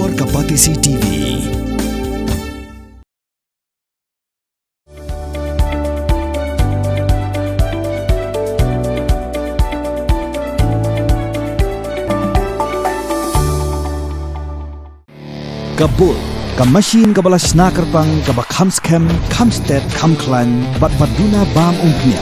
Por Kapatisi TV. Kabul, kamasin kabala snacker pang kabakam scam, kamstet, kamklan, batbaduna bam umpnya.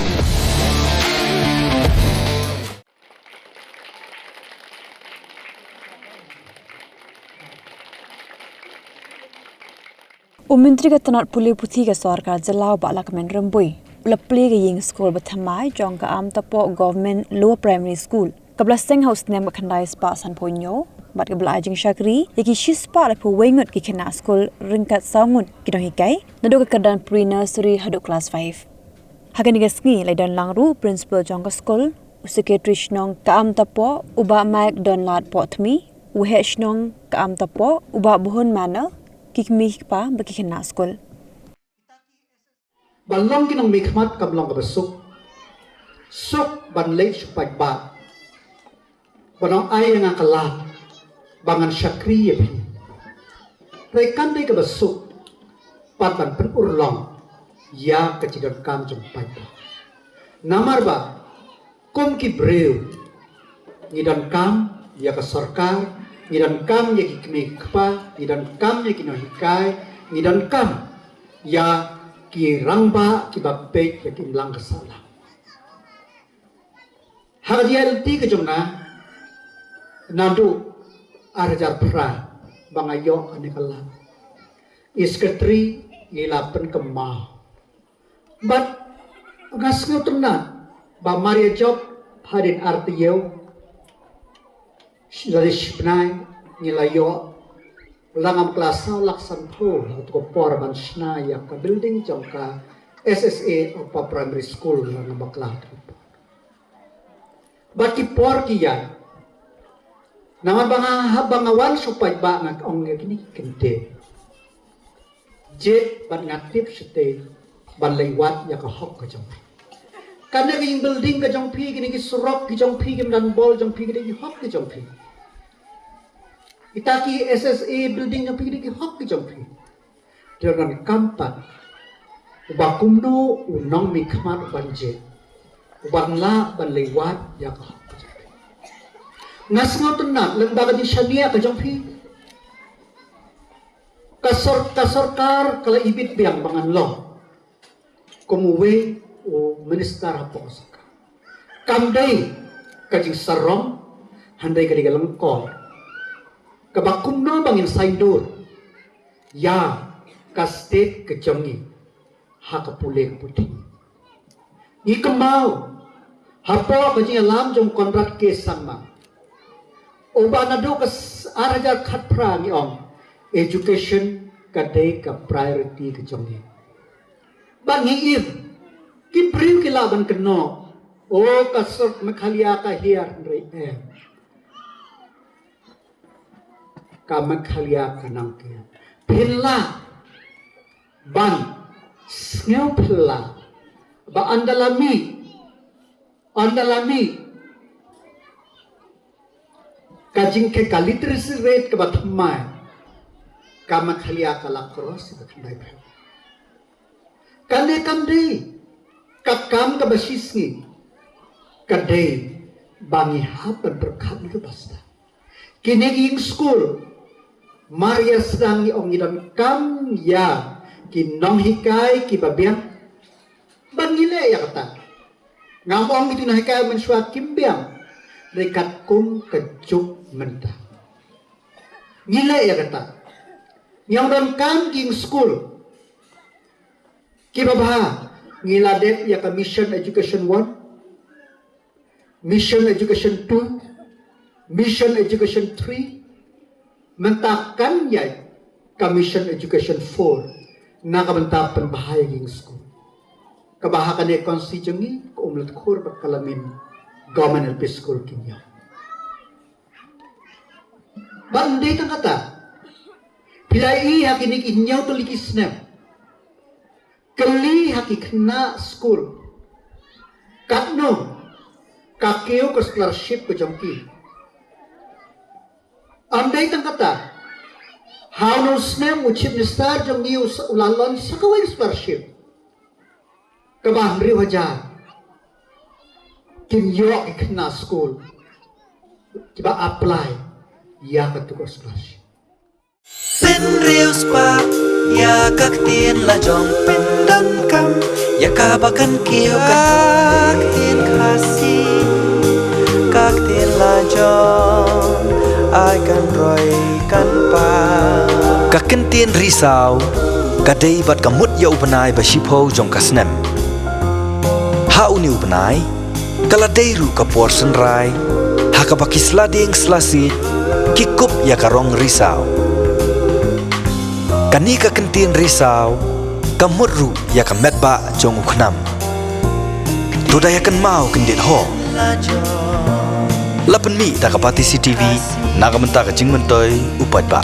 Menteri Ketenat Pulih Putih ke Sarkar Jelau Balak Men Rembui. Lepli ke ying school bertamai jong ke am tapo government lower primary school. Kabla seng house nem kandai spa san ponyo. Bat kabla ajing syakri. Yaki shispa le pu wengut ki kena school ringkat sangun kino hikai. Nado ke kedan pre-nursery haduk class 5. Hakan digasngi lai dan langru principal jong ke school. Secretary shnong ke am tapo uba Mike don lad potmi. Uhe shnong ke am tapo uba buhun mana. Kikmih pa bagi kena school. Balong kinang mikmat kamlong kabasuk. Sok ban late supay ba. Banong ay nga kalat. Bangan syakri yabi. Rekan day kabasuk. Pat ban penurlong. Ya kecidan kam jumpay ba. Namar ba. Kum ki brew. Ngidan kam. Ya ka sarkar. Ngidan kam ya kikmih pa. Ngidan kam ya kinohikai. Ngidan kam. Ya ki rangba ki bape ya ki lang kasala. Hadialti ke jomna nadu arjar pra bangayo anikala. Iskatri ilapan kemah. But ngasngo tenan ba Maria job hadin artiyo larish penai nilayo langam klasa laksan po atau porban sna yang ke building jangka SSA apa primary school lang bakla. Baki por kiyan. Naman habang awan supay ba ng ong kini kente. Jet ban natif sete ban laywat ya ka hok ka jang. Kana yung building ka jang pi kini ki surok ki jang pi kim dan bol jang pi kini ki hok ki jang pi. Itaki SSA building yang pergi hok ke jampi. Dengan kampat. Ubakumno unang mikmat banje. Ubangla ban lewat ya ke hok ke jampi. Ngasngaw tenat lembaga di syania ke jampi. Kasarkar kala ibit biang bangan lo. Kumuwe o minister hapo saka. Kamday kajing sarong handai kadigalang kol. Kabakumno bangin saindur. Ya, kastet kejongi. Hakapulek putih. Ni kemau. Hapo kajing alam jong kontrak kesama. Oba nado kas araja khatpra ni om. Education kadai ka priority kejongi. Bangi ir. Kipriu kilaban keno. O kasot makhalia ka hiar rei kamak halia kanang kaya. Pila ban sngew pila ba andalami kajing ke literacy rate ke batmai kamak halia kala cross ke kandai ba kande kamde kakam ke basisngi kadai bangi hapan berkam ke basta kineging school Maria sedang ong idam kam ya kinong hikai kibabiang bangile ya kata ngamong itu na hikai mensua kimbiang dekat kum kejuk mentah ngile ya kata yang dan kam king school kibabha ngiladep ya ka mission education 1 mission education 2 mission education 3 mentakkan ya Commission Education 4 na kabantapan bahaya ging school. Kabahakan ya konstitusi umlat kur berkalamin government LP school kinya. Bandai tang kata pilai hakinik inyaw to likisnem. Kali hakikna school. Katno kakeo ke scholarship ke jangki. Andai tang kata Haunus nem uchip nistar jong news ulalon sakawai scholarship. Kabah riwaja. Kin yok ikna school. Coba apply ya ketukar scholarship. Pen rius pa ya kak tin la jong pen dan kam ya kabakan kiu kak tin kasih kak tin la jong ai kan roy kan pa kak tin risau kadai bat kamut ya upanai ba shipo jong kasnem ha uni upanai kala deiru ka portion rai ha ka bakislading slasi kikup ya karong risau kani ka kentin risau kamurru ya ka metba jong ukhnam toda ya kan mau kendit ho lapen mi ta ka pati CTV naga menta ka jingmentoi upat ba